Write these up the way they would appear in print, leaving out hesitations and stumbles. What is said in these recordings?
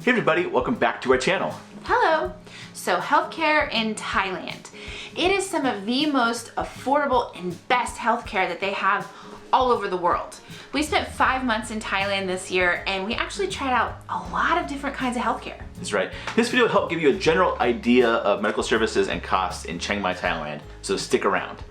Hey everybody, welcome back to our channel. Hello. So healthcare in Thailand. It is some of the most affordable and best healthcare that they have all over the world. We spent 5 months in Thailand this year and we actually tried out a lot of different kinds of healthcare. That's right. This video will help give you a general idea of medical services and costs in Chiang Mai, Thailand, so stick around.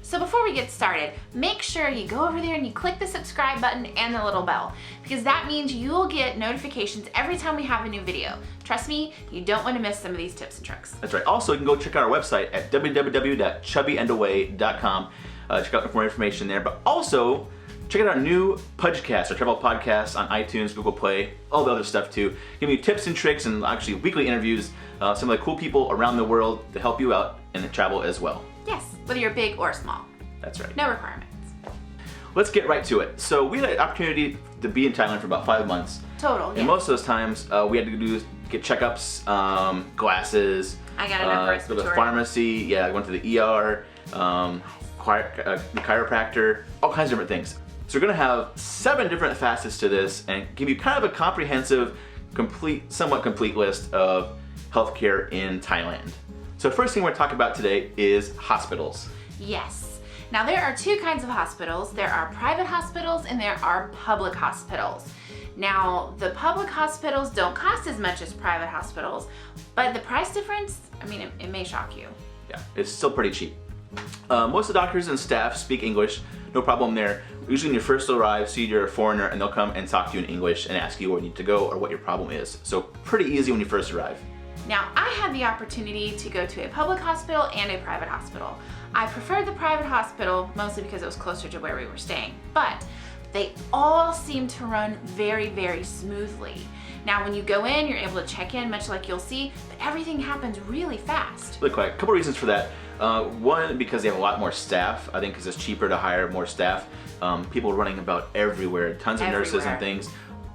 So before we get started, make sure you go over there and you click the subscribe button and the little bell, because that means you'll get notifications every time we have a new video. Trust me, you don't want to miss some of these tips and tricks. That's right. Also, you can go check out our website at www.chubbyandaway.com. Check out more information there, but also check out our new Pudgecast, our travel podcast on iTunes, Google Play, all the other stuff too. Giving you tips and tricks and actually weekly interviews, some of the cool people around the world to help you out in the travel as well. Yes, whether you're big or small. That's right. No requirements. Let's get right to it. So we had an opportunity to be in Thailand for about 5 months. Total, And yeah. most of those times we had to get checkups, glasses. I got enough go to respiratory. the pharmacy. Yeah, I went to the ER, chiropractor, all kinds of different things. So we're gonna have 7 different facets to this and give you kind of a comprehensive, somewhat complete list of healthcare in Thailand. So the first thing we're going to talk about today is hospitals. Yes. Now there are 2 kinds of hospitals. There are private hospitals and there are public hospitals. Now the public hospitals don't cost as much as private hospitals, but the price difference, I mean, it may shock you. Yeah, it's still pretty cheap. Most of the doctors and staff speak English, no problem there. Usually when you first arrive, see you're a foreigner and they'll come and talk to you in English and ask you where you need to go or what your problem is. So pretty easy when you first arrive. Now, I had the opportunity to go to a public hospital and a private hospital. I preferred the private hospital mostly because it was closer to where we were staying, but they all seem to run very, very smoothly. Now, when you go in, you're able to check in, much like you'll see, but everything happens really fast. Really quick, a couple reasons for that. One, because they have a lot more staff. I think because it's cheaper to hire more staff. People running about everywhere, tons of nurses and things.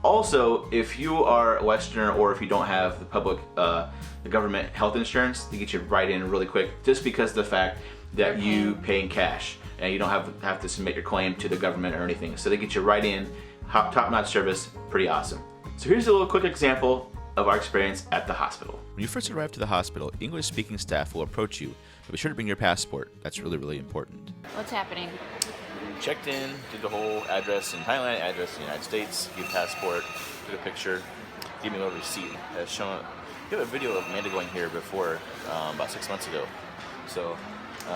Also, if you are a Westerner or if you don't have the public, the government health insurance, they get you right in really quick just because of the fact that you pay in cash and you don't have to submit your claim to the government or anything. So they get you right in, top-notch service, pretty awesome. So here's a little quick example of our experience at the hospital. When you first arrive to the hospital, English-speaking staff will approach you, but be sure to bring your passport. That's really, really important. What's happening? Checked in, did the whole address in Thailand, address in the United States, gave passport, took a picture, gave me a little receipt. Has shown. We have a video of Amanda going here before, about 6 months ago. So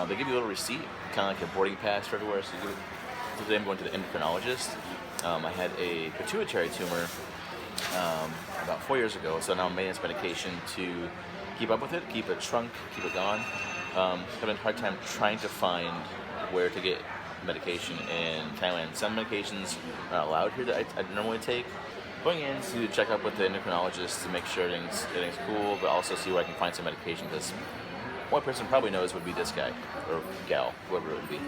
they give you a little receipt, kind of like a boarding pass for everywhere. So today I'm going to the endocrinologist. I had a pituitary tumor about 4 years ago, so now I'm maintenance medication to keep up with it, keep it shrunk, keep it gone. Having a hard time trying to find where to get medication in Thailand. Some medications are not allowed here that I normally take. Going in to check up with the endocrinologist to make sure everything's cool, but also see where I can find some medication, because one person probably knows would be this guy or gal, whoever it would be.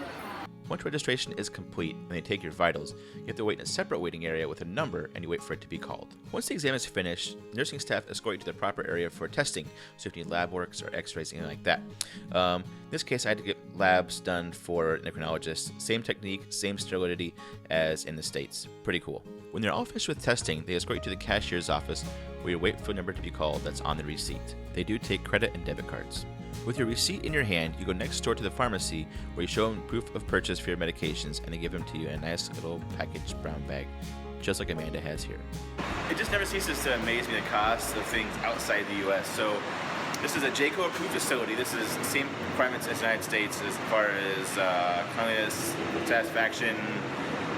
Once registration is complete and they take your vitals, you have to wait in a separate waiting area with a number and you wait for it to be called. Once the exam is finished, nursing staff escort you to the proper area for testing, so if you need lab works or x-rays, anything like that. In this case, I had to get labs done for endocrinologists. Same technique, same sterility as in the States. Pretty cool. When they're all finished with testing, they escort you to the cashier's office where you wait for a number to be called that's on the receipt. They do take credit and debit cards. With your receipt in your hand, you go next door to the pharmacy where you show them proof of purchase for your medications and they give them to you in a nice little packaged brown bag, just like Amanda has here. It just never ceases to amaze me the cost of things outside the U.S. So this is a JCO approved facility. This is the same requirements as the United States as far as cleanliness, satisfaction,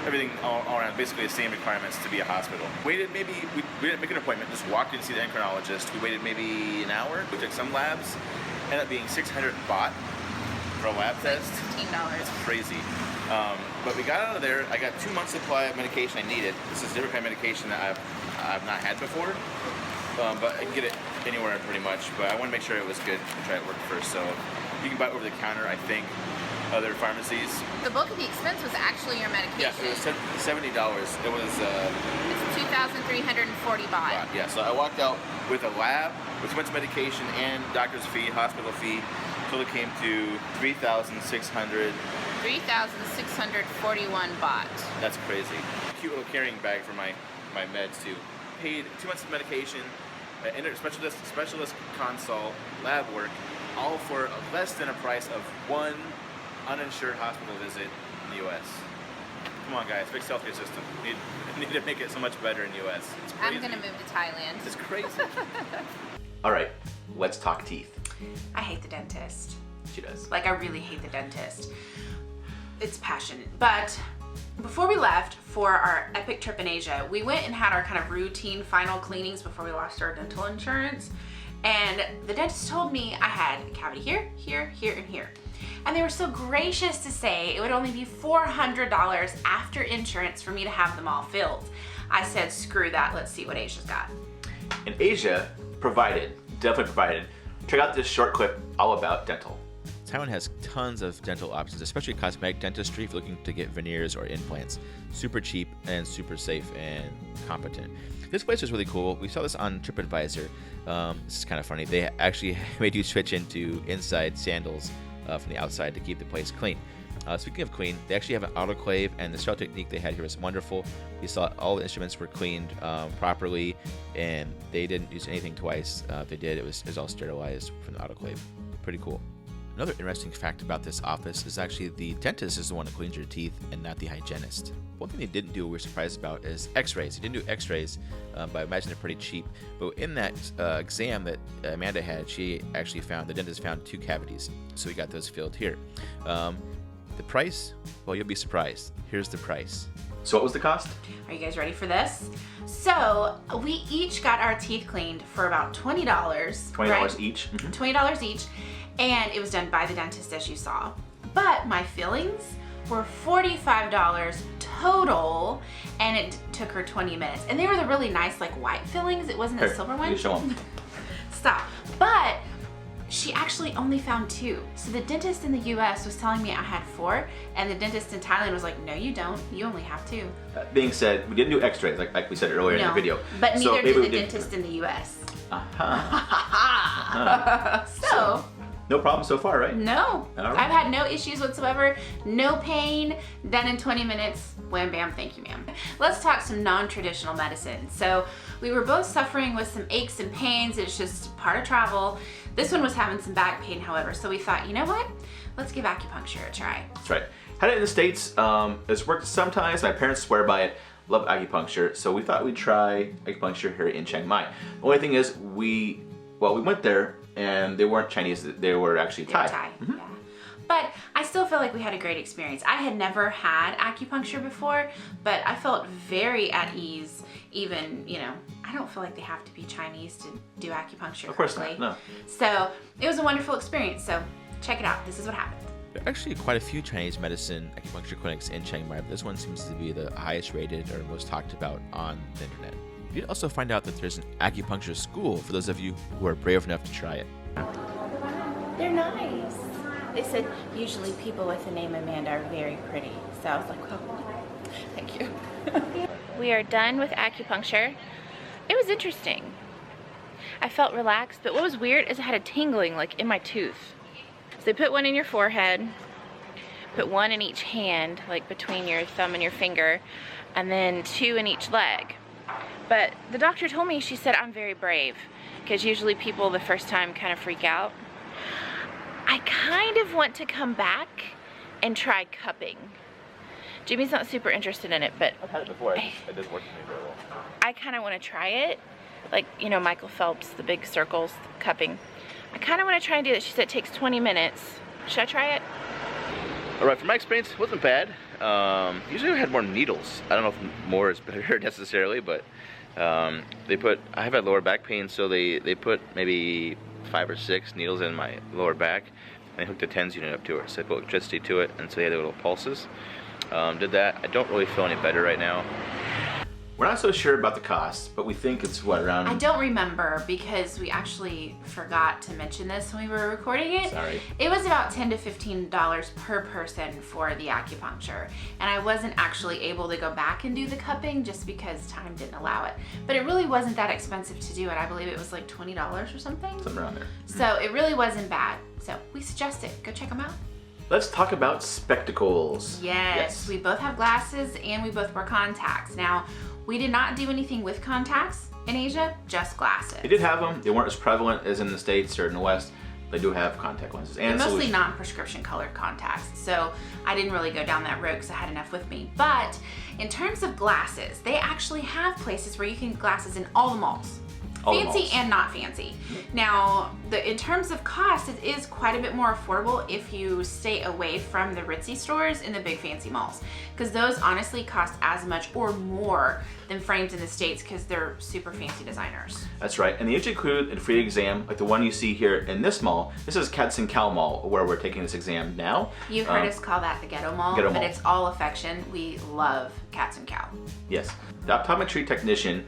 everything all around, basically the same requirements to be a hospital. We didn't make an appointment, just walked in to see the endocrinologist. We waited maybe an hour. We took some labs. Ended up being 600 baht for a lab test. $15. It's crazy. But we got out of there. I got 2 months supply of medication I needed. This is a different kind of medication that I've not had before. But I can get it anywhere pretty much. But I want to make sure it was good and try it worked first. So you can buy it over the counter, I think. other pharmacies. The bulk of the expense was actually your medication. Yeah, it was $70. It was It's 2,340 baht. yeah. So I walked out with a lab, with much medication and doctor's fee, hospital fee. So it came to 3,600. 3,641 baht. That's crazy. Cute little carrying bag for my meds too. Paid 2 months of medication, specialist consult, lab work, all for less than a price of one uninsured hospital visit in the U.S. Come on, guys, fix the healthcare system. Need to make it so much better in the U.S. It's crazy. I'm gonna move to Thailand. It's crazy. All right, let's talk teeth. I hate the dentist. She does. Like, I really hate the dentist. It's passion. But before we left for our epic trip in Asia, we went and had our kind of routine final cleanings before we lost our dental insurance. And the dentist told me I had a cavity here, here, here, and here. And they were so gracious to say it would only be $400 after insurance for me to have them all filled. I said, screw that, let's see what Asia's got. And Asia definitely provided. Check out this short clip all about dental. Taiwan has tons of dental options, especially cosmetic dentistry if you're looking to get veneers or implants. Super cheap and super safe and competent. This place was really cool. We saw this on TripAdvisor. This is kind of funny. They actually made you switch into inside sandals from the outside to keep the place clean. Speaking of clean, they actually have an autoclave, and the sterile technique they had here was wonderful. We saw all the instruments were cleaned properly, and they didn't use anything twice. If they did, it was all sterilized from the autoclave. Pretty cool. Another interesting fact about this office is actually the dentist is the one that cleans your teeth and not the hygienist. One thing they didn't do, we were surprised about, is x-rays. They didn't do x-rays, but I imagine they're pretty cheap. But in that exam that Amanda had, the dentist found 2 cavities. So we got those filled here. The price? Well, you'll be surprised. Here's the price. So what was the cost? Are you guys ready for this? So we each got our teeth cleaned for about $20. $20 right? each. Mm-hmm. $20 each. And it was done by the dentist, as you saw. But my fillings were $45 total, and it took her 20 minutes. And they were the really nice, like, white fillings. It wasn't a silver one. You show them. Stop. But she actually only found 2. So the dentist in the US was telling me I had 4, and the dentist in Thailand was like, no, you don't. You only have 2. That being said, we didn't do x-rays like we said earlier in the video. But So neither maybe did we the dentist in the US. So, no problem so far, right? No. All right. I've had no issues whatsoever. No pain. Done in 20 minutes. Wham bam, thank you, ma'am. Let's talk some non-traditional medicine. So we were both suffering with some aches and pains. It's just part of travel. This one was having some back pain, however. So we thought, you know what? Let's give acupuncture a try. That's right. Had it in the States. It's worked sometimes. My parents swear by it. Love acupuncture. So we thought we'd try acupuncture here in Chiang Mai. The only thing is we went there and they weren't Chinese. They were actually Thai. Mm-hmm. Yeah. But I still feel like we had a great experience. I had never had acupuncture before, but I felt very at ease. Even, I don't feel like they have to be Chinese to do acupuncture. Of course correctly. not, no. So it was a wonderful experience. So check it out. This is what happened. There are actually quite a few Chinese medicine acupuncture clinics in Chiang Mai, but this one seems to be the highest rated or most talked about on the internet. You can also find out that there's an acupuncture school for those of you who are brave enough to try it. They're nice. They said usually people with the name Amanda are very pretty. So I was like, well, thank you. We are done with acupuncture. It was interesting. I felt relaxed, but what was weird is I had a tingling like in my tooth. So they put one in your forehead, put one in each hand, like between your thumb and your finger, and then 2 in each leg. But the doctor told me, she said I'm very brave, because usually people the first time kind of freak out. I kind of want to come back and try cupping. Jimmy's not super interested in it, but I've had it before. It doesn't work for me very well. I kind of want to try it. Like, Michael Phelps, the big circles, cupping. I kind of want to try and do that. She said it takes 20 minutes. Should I try it? All right, from my experience, it wasn't bad. Usually I had more needles. I don't know if more is better necessarily, but I have had lower back pain, so they put maybe 5 or 6 needles in my lower back, and they hooked a TENS unit up to it. So they put electricity to it, and so they had little pulses. Did that. I don't really feel any better right now. We're not so sure about the cost, but we think it's what, around... I don't remember because we actually forgot to mention this when we were recording it. Sorry. It was about $10 to $15 per person for the acupuncture. And I wasn't actually able to go back and do the cupping just because time didn't allow it. But it really wasn't that expensive to do it. I believe it was like $20 or something. Something around there. So it really wasn't bad. So we suggest it. Go check them out. Let's talk about spectacles. Yes, we both have glasses and we both wear contacts. Now, we did not do anything with contacts in Asia, just glasses. They did have them. They weren't as prevalent as in the States or in the West. They do have contact lenses. And they're mostly non-prescription colored contacts, so I didn't really go down that road because I had enough with me. But in terms of glasses, they actually have places where you can get glasses in all the malls. Fancy and not fancy. Now, in terms of cost, it is quite a bit more affordable if you stay away from the ritzy stores in the big fancy malls, because those honestly cost as much or more than frames in the States because they're super fancy designers. That's right, and they usually include a free exam, like the one you see here in this mall. This is Kaew Mall, where we're taking this exam now. You've heard us call that the Ghetto Mall, but it's all affection. We love Cats and Cow. Yes. The optometry technician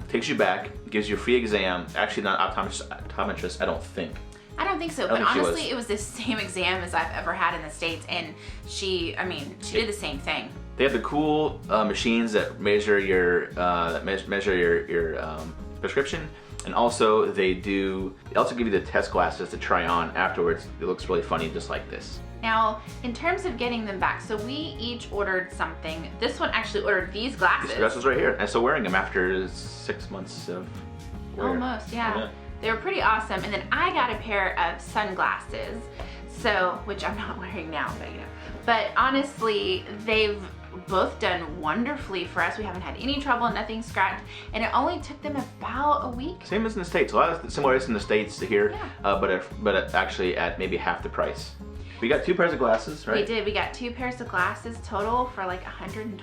takes you back, gives you a free exam. Actually, not optometrist, I don't think. I don't think so, but honestly, it was the same exam as I've ever had in the States, and she did the same thing. They have the cool machines that measure your prescription, and also they also give you the test glasses to try on afterwards. It looks really funny, just like this. Now, in terms of getting them back, so we each ordered something. This one actually ordered these glasses. These glasses right here. I'm still wearing them after 6 months of wear. Almost, yeah. They were pretty awesome. And then I got a pair of sunglasses, which I'm not wearing now, but But honestly, they've both done wonderfully for us. We haven't had any trouble, nothing scratched, and it only took them about a week. Same as in the States. A lot of similarities in the States to here, but actually at maybe half the price. We got 2 pairs of glasses, right? We did. We got 2 pairs of glasses total for like $125.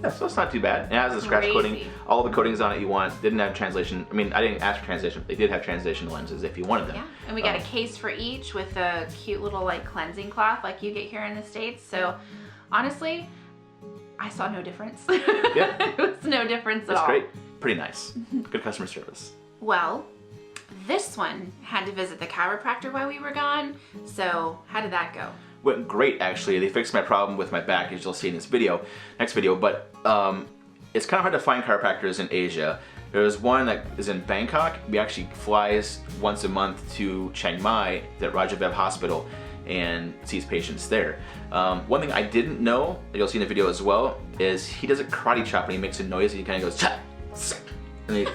Yeah, so it's not too bad. It has a scratch coating, all the coatings on it you want. Didn't have translation. I mean, I didn't ask for translation, but they did have translation lenses if you wanted them. Yeah, and we got a case for each with a cute little like cleansing cloth like you get here in the States. So honestly, I saw no difference. Yeah. It was no difference at all. It's great. Pretty nice. Good customer service. Well, this one had to visit the chiropractor while we were gone. So how did that go? Went great, actually. They fixed my problem with my back, as you'll see in this next video. But it's kind of hard to find chiropractors in Asia. There's one that is in Bangkok. He actually flies once a month to Chiang Mai, at Ram Hospital, and sees patients there. One thing I didn't know, that you'll see in the video as well, is he does a karate chop and he makes a noise and he kind of goes, cha, and it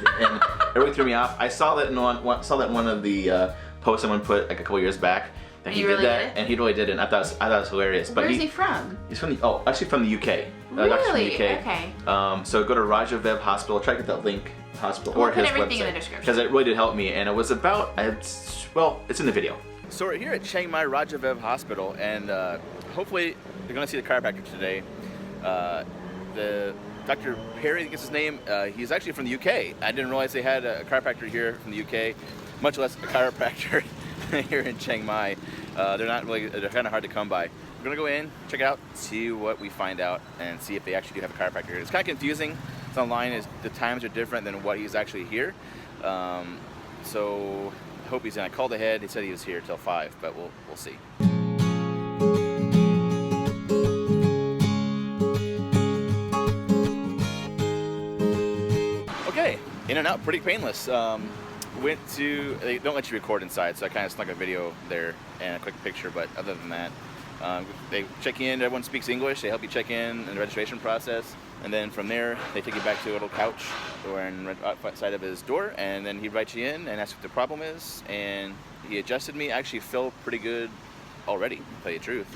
really threw me off. I saw that in one of the posts someone put like a couple years back. That he did that, and he really did it. And I thought it was hilarious. Where is he from? He's from actually from the UK. Really? From the UK. Okay. So go to Rajavev Hospital. Try to get that link, hospital, or his everything website, in the description. because it really did help me. And it was about, it's in the video. So we're here at Chiang Mai Ram Hospital, and hopefully you're going to see the chiropractor today. The Dr. Perry, I think is his name. He's actually from the UK. I didn't realize they had a chiropractor here from the UK, much less a chiropractor here in Chiang Mai. They're kind of hard to come by. We're gonna go in, check it out, see what we find out, and see if they actually do have a chiropractor here. It's kind of confusing. It's online. The times are different than what he's actually here. So I hope he's in. I called ahead. He said he was here till 5, but we'll see. Okay, in and out, pretty painless. They don't let you record inside, so I kind of snuck a video there and a quick picture, but other than that, they check in, everyone speaks English, they help you check in the registration process, and then from there, they take you back to a little couch outside of his door, and then he writes you in and asks what the problem is, and he adjusted me. I actually feel pretty good already, to tell you the truth.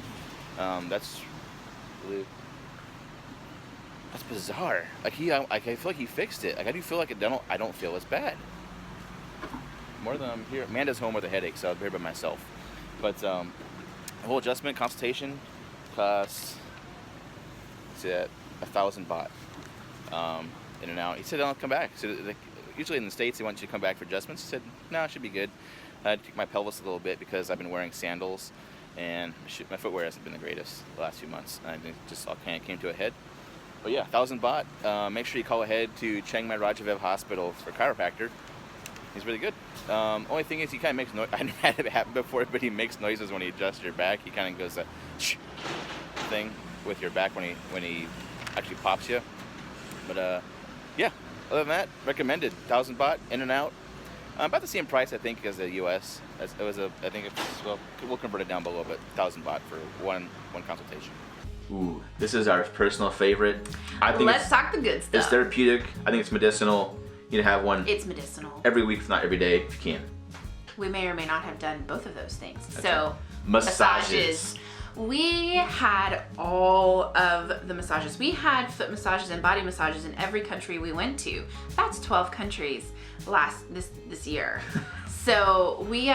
That's bizarre. I feel like he fixed it. I do feel like I don't feel as bad. More than I'm here. Amanda's home with a headache, so I'll be here by myself. But the whole adjustment consultation costs 1,000 baht in and out. He said I'll come back. So usually in the States they want you to come back for adjustments. He said no, it should be good. I had to take my pelvis a little bit because I've been wearing sandals and my footwear hasn't been the greatest the last few months. And it just all kind of came to a head. But yeah, 1,000 baht. Make sure you call ahead to Chiang Mai Ram Hospital for chiropractor. He's really good. Only thing is he kind of makes noise. I never had it happen before, but he makes noises when he adjusts your back. He kind of goes that thing with your back when he actually pops you. But yeah, other than that, recommended. 1,000 baht, in and out. About the same price, I think, as the U.S. I think we'll convert it down below, but 1,000 baht for one consultation. Ooh, this is our personal favorite. I think Let's talk the good stuff. It's therapeutic. I think it's medicinal. You need to have one. It's medicinal. Every week, if not every day, if you can. We may or may not have done both of those things. That's so, right. Massages. We had all of the massages. We had foot massages and body massages in every country we went to. That's 12 countries this year. So we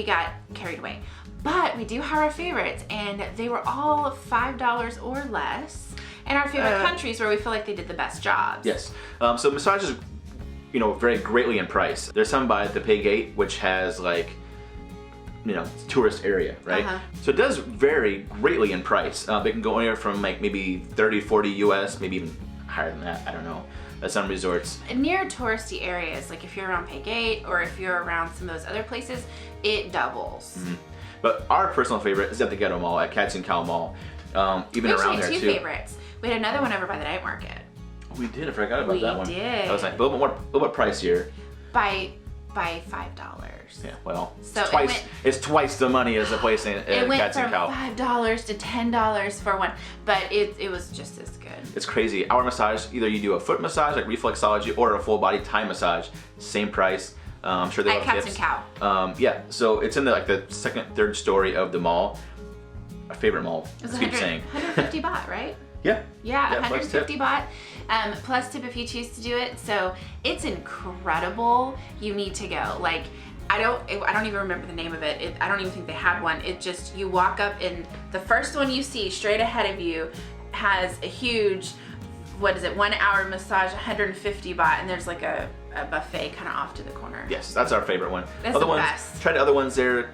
got carried away. But we do have our favorites, and they were all $5 or less. And our favorite countries where we feel like they did the best jobs. Yes. So massages, vary greatly in price. There's some by the Pay Gate, which has tourist area, right? So it does vary greatly in price. It can go anywhere from maybe 30, 40 US, maybe even higher than that. I don't know. At some resorts. Near touristy areas, like if you're around Pay Gate or if you're around some of those other places, it doubles. Mm-hmm. But our personal favorite is at the Ghetto Mall, at Kaew Mall. Even around there too. We actually had two favorites. We had another one over by the night market. We did. I forgot about that one. We did. That was like a little bit pricier. By $5. Yeah, well, so it's twice the money as a place in it went Kaew. from $5 to $10 for one, but it was just as good. It's crazy. Our massage, either you do a foot massage like reflexology or a full body Thai massage, same price. I'm sure they have tips. Kaew. Yeah, so it's in the second, third story of the mall. Our favorite mall. It was keep saying. 150 baht, right? Yeah. Yeah, 150 baht. Plus tip if you choose to do it. So it's incredible. You need to go. Like, I don't even remember the name of it. I don't even think they had one. It just, you walk up and the first one you see straight ahead of you has a huge, 1 hour massage, 150 baht, and there's like a buffet kind of off to the corner. Yes, that's our favorite one. That's other the ones, best. Try the other ones there.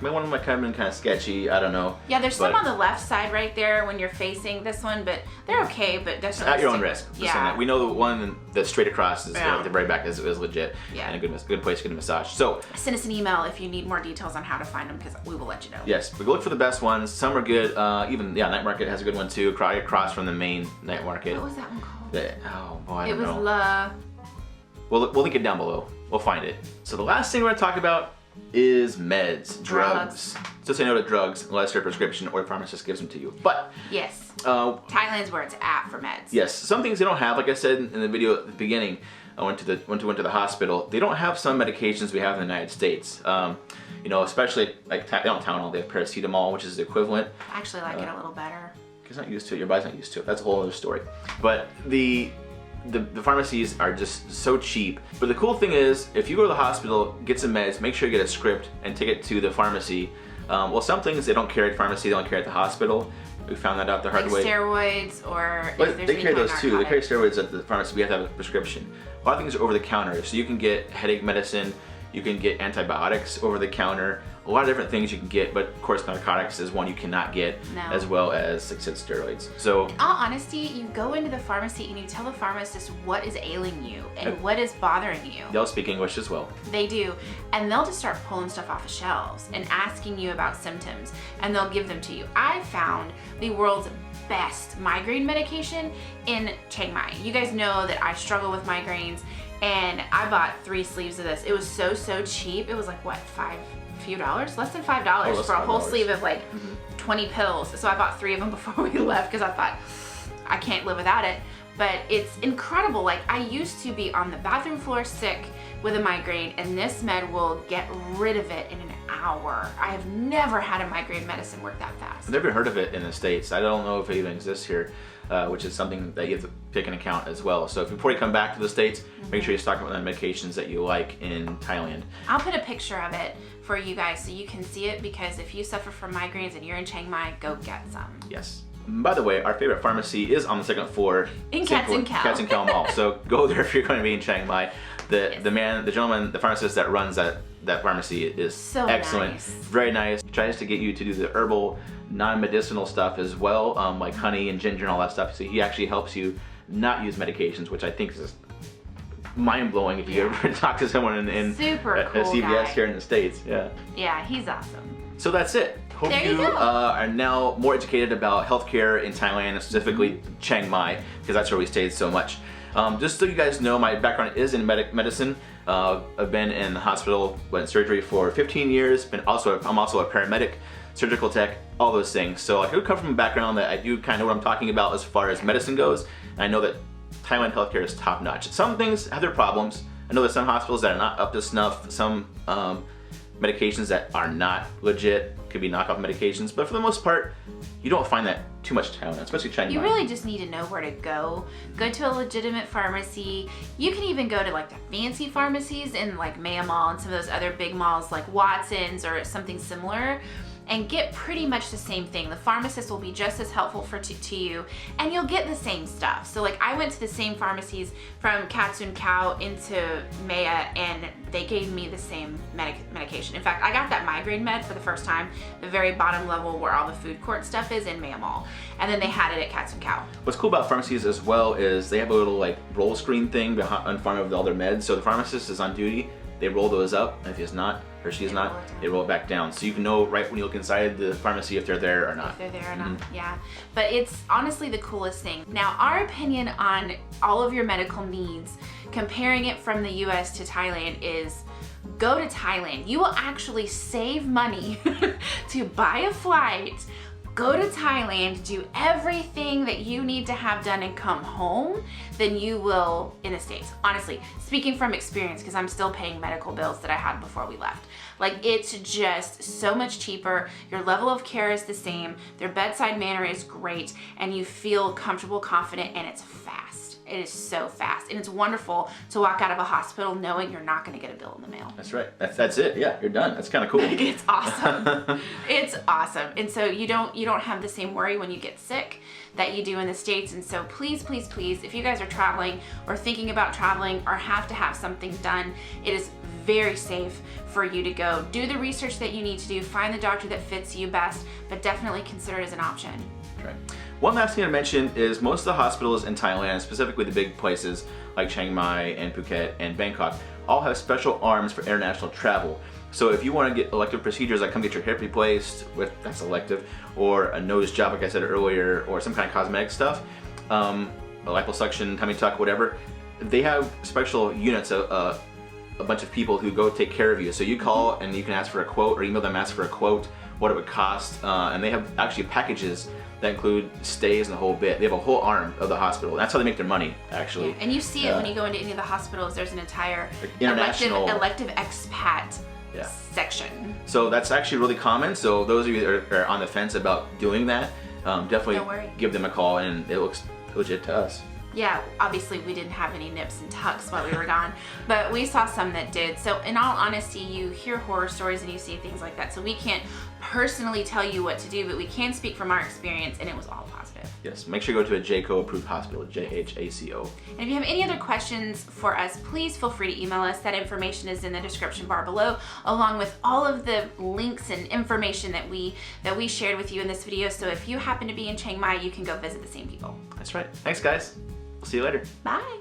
One of them might come in kind of sketchy. I don't know. Yeah, there's some on the left side right there when you're facing this one, but they're okay. But definitely at your own risk. Yeah. We know the one that's straight across is the very back is legit. Yeah. And a good place to get a massage. So send us an email if you need more details on how to find them, because we will let you know. Yes, we look for the best ones. Some are good. Even night market has a good one too. Across from the main night market. What was that one called? Oh boy, I don't know. It was We'll link it down below. We'll find it. So the last thing we're gonna talk about is meds, drugs. So say no to drugs unless your prescription or the pharmacist gives them to you. But yes, Thailand's where it's at for meds. Yes, some things they don't have. Like I said in the video at the beginning, I went to the hospital. They don't have some medications we have in the United States. Especially like they don't Tylenol. They have paracetamol, which is the equivalent. I actually like it a little better. Because not used to it. Your body's not used to it. That's a whole other story. But the pharmacies are just so cheap. But the cool thing is, if you go to the hospital, get some meds, make sure you get a script and take it to the pharmacy. Some things they don't carry at pharmacy, they don't carry at the hospital. We found that out the hard way. Steroids or But they carry those too. They carry steroids at the pharmacy. We have to have a prescription. A lot of things are over the counter. So you can get headache medicine, you can get antibiotics over the counter. A lot of different things you can get, but of course narcotics is one you cannot get, as well as steroids. So in all honesty, you go into the pharmacy and you tell the pharmacist what is ailing you and what is bothering you. They'll speak English as well. They do. And they'll just start pulling stuff off the shelves and asking you about symptoms, and they'll give them to you. I found the world's best migraine medication in Chiang Mai. You guys know that I struggle with migraines, and I bought 3 sleeves of this. It was so cheap. It was like what, few dollars, less than $5 for a whole sleeve of 20 pills. So I bought 3 of them before we left because I thought I can't live without it. But it's incredible. Like, I used to be on the bathroom floor sick with a migraine, and this med will get rid of it in an hour. I have never had a migraine medicine work that fast. I've never heard of it in the States. I don't know if it even exists here, which is something that you have to take into account as well. So before you come back to the States, make sure you stock up on the medications that you like in Thailand. I'll put a picture of it for you guys so you can see it, because if you suffer from migraines and you're in Chiang Mai, go get some. Yes. By the way, our favorite pharmacy is on the 2nd floor in Kaew Mall. So go there if you're going to be in Chiang Mai. The gentleman, the pharmacist that runs that pharmacy is so excellent, nice. very nice. tries to get you to do the herbal, non-medicinal stuff as well, like honey and ginger and all that stuff. So he actually helps you not use medications, which I think is mind-blowing if you ever talk to someone in Super cool a CVS guy. here in the States. Yeah. Yeah, he's awesome. So that's it. Hope There you go. are now more educated about healthcare in Thailand, specifically Chiang Mai, because that's where we stayed so much. Just so you guys know, my background is in medicine. I've been in the hospital, went surgery for 15 years. I'm also a paramedic, surgical tech, all those things. So I do come from a background that I do kind of know what I'm talking about as far as medicine goes. And I know that Thailand healthcare is top notch. Some things have their problems. I know there's some hospitals that are not up to snuff, some medications that are not legit, could be knockoff medications, but for the most part, you don't find that too much in Thailand, especially Chiang Mai. You really just need to know where to go. Go to a legitimate pharmacy. You can even go to like the fancy pharmacies in like Maya Mall and some of those other big malls like Watson's or something similar, and get pretty much the same thing. The pharmacist will be just as helpful to you, and you'll get the same stuff. So like I went to the same pharmacies from Kaew into Maya, and they gave me the same medication. In fact, I got that migraine med for the first time, the very bottom level where all the food court stuff is in Maya Mall, and then they had it at Kaew. What's cool about pharmacies as well is they have a little like roll screen thing in front of all their meds. So the pharmacist is on duty, they roll those up, and if he's not, or she's not, they roll it back down. So you can know right when you look inside the pharmacy if they're there or not. If they're there or not, yeah. But it's honestly the coolest thing. Now, our opinion on all of your medical needs, comparing it from the US to Thailand, is go to Thailand. You will actually save money to buy a flight, go to Thailand, do everything that you need to have done and come home than you will in the States. Honestly, speaking from experience, because I'm still paying medical bills that I had before we left. Like, it's just so much cheaper. Your level of care is the same. Their bedside manner is great, and you feel comfortable, confident, and it's fast. It is so fast, and it's wonderful to walk out of a hospital knowing you're not going to get a bill in the mail. That's right. That's it. Yeah, you're done. That's kind of cool. It's awesome. It's awesome. And so you don't have the same worry when you get sick that you do in the States. And so please, please, please, if you guys are traveling or thinking about traveling or have to have something done, it is very safe for you to go. Do the research that you need to do, find the doctor that fits you best, but definitely consider it as an option. Right. One last thing to mention is most of the hospitals in Thailand, specifically the big places like Chiang Mai and Phuket and Bangkok, all have special arms for international travel. So if you want to get elective procedures like come get your hip replaced, that's elective, or a nose job like I said earlier, or some kind of cosmetic stuff, a liposuction, tummy tuck, whatever, they have special units, a bunch of people who go take care of you. So you call and you can ask for a quote or email them, ask for a quote, what it would cost, and they have actually packages that include stays and the whole bit. They have a whole arm of the hospital. That's how they make their money, actually. Yeah. And you see it when you go into any of the hospitals. There's an entire international elective expat section. So that's actually really common. So those of you that are on the fence about doing that, definitely give them a call, and it looks legit to us. Yeah, obviously we didn't have any nips and tucks while we were gone, but we saw some that did. So in all honesty, you hear horror stories and you see things like that. So we can't personally tell you what to do, but we can speak from our experience, and it was all positive. Yes, make sure you go to a JACO approved hospital, JHACO. And if you have any other questions for us, please feel free to email us. That information is in the description bar below, along with all of the links and information that we shared with you in this video. So if you happen to be in Chiang Mai, you can go visit the same people. That's right. Thanks, guys. We'll see you later. Bye.